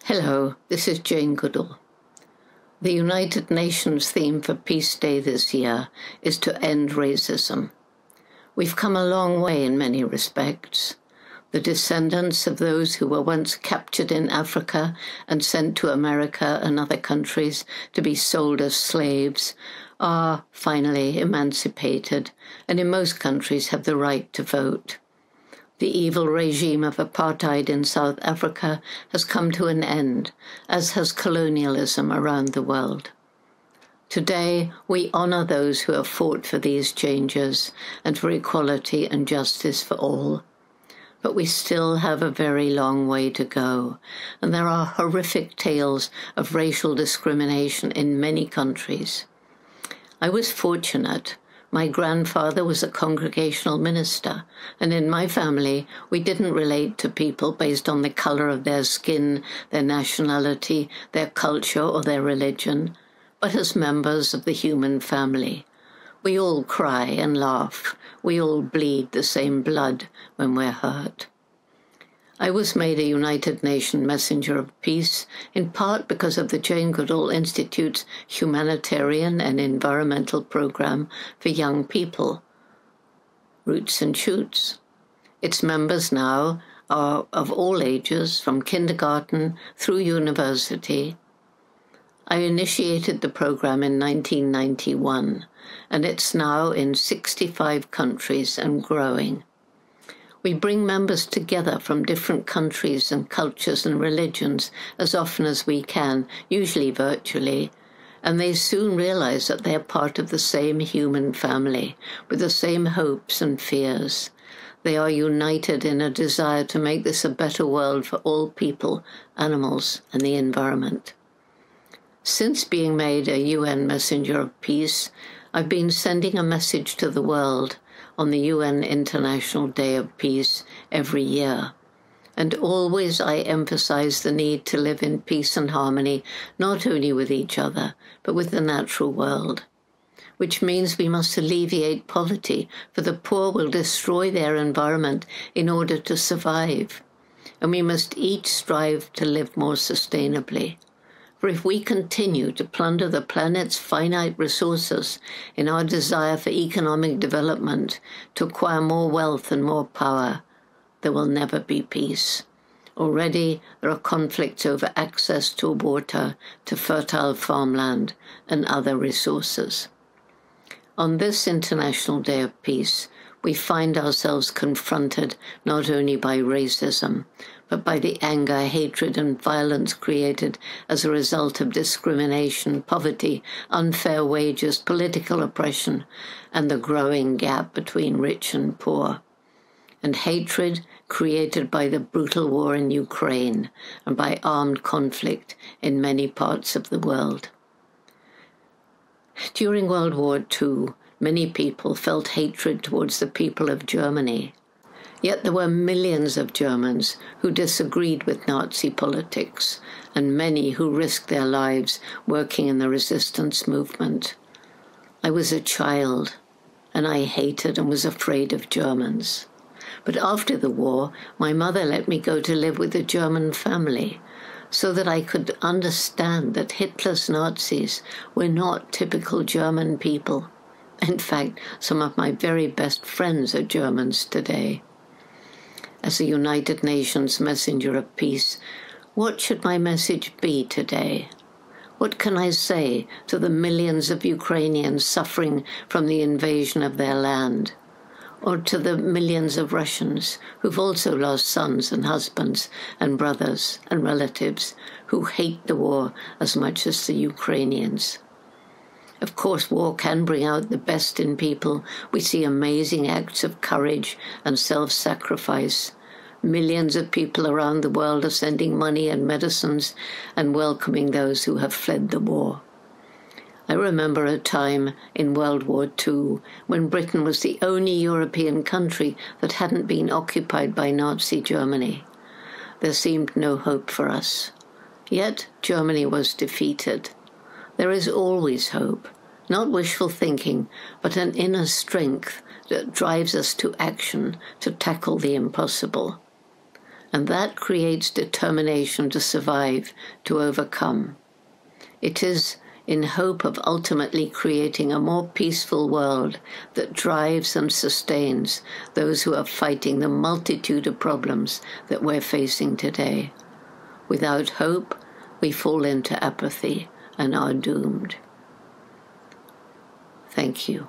Hello, this is Jane Goodall. The United Nations theme for Peace Day this year is to end racism. We've come a long way in many respects. The descendants of those who were once captured in Africa and sent to America and other countries to be sold as slaves are finally emancipated and in most countries have the right to vote. The evil regime of apartheid in South Africa has come to an end, as has colonialism around the world. Today, we honor those who have fought for these changes and for equality and justice for all. But we still have a very long way to go, and there are horrific tales of racial discrimination in many countries. I was fortunate. My grandfather was a congregational minister, and in my family, we didn't relate to people based on the color of their skin, their nationality, their culture, or their religion, but as members of the human family. We all cry and laugh. We all bleed the same blood when we're hurt. I was made a United Nations Messenger of Peace, in part because of the Jane Goodall Institute's humanitarian and environmental program for young people, Roots and Shoots. Its members now are of all ages, from kindergarten through university. I initiated the program in 1991, and it's now in 65 countries and growing. We bring members together from different countries and cultures and religions as often as we can, usually virtually, and they soon realize that they are part of the same human family, with the same hopes and fears. They are united in a desire to make this a better world for all people, animals, and the environment. Since being made a UN Messenger of Peace, I've been sending a message to the world on the UN International Day of Peace every year. And always I emphasize the need to live in peace and harmony, not only with each other, but with the natural world, which means we must alleviate poverty, for the poor will destroy their environment in order to survive. And we must each strive to live more sustainably. For if we continue to plunder the planet's finite resources in our desire for economic development, to acquire more wealth and more power, there will never be peace. Already there are conflicts over access to water, to fertile farmland, and other resources. On this International Day of Peace, we find ourselves confronted not only by racism, but by the anger, hatred, and violence created as a result of discrimination, poverty, unfair wages, political oppression, and the growing gap between rich and poor. And hatred created by the brutal war in Ukraine and by armed conflict in many parts of the world. During World War II, many people felt hatred towards the people of Germany. Yet there were millions of Germans who disagreed with Nazi politics, and many who risked their lives working in the resistance movement. I was a child, and I hated and was afraid of Germans. But after the war, my mother let me go to live with a German family, so that I could understand that Hitler's Nazis were not typical German people. In fact, some of my very best friends are Germans today. As a United Nations Messenger of Peace, what should my message be today? What can I say to the millions of Ukrainians suffering from the invasion of their land? Or to the millions of Russians who've also lost sons and husbands and brothers and relatives who hate the war as much as the Ukrainians? Of course, war can bring out the best in people. We see amazing acts of courage and self-sacrifice. Millions of people around the world are sending money and medicines and welcoming those who have fled the war. I remember a time in World War II when Britain was the only European country that hadn't been occupied by Nazi Germany. There seemed no hope for us. Yet Germany was defeated. There is always hope, not wishful thinking, but an inner strength that drives us to action to tackle the impossible. and that creates determination to survive, to overcome. It is in hope of ultimately creating a more peaceful world that drives and sustains those who are fighting the multitude of problems that we're facing today. Without hope, we fall into apathy and are doomed. Thank you.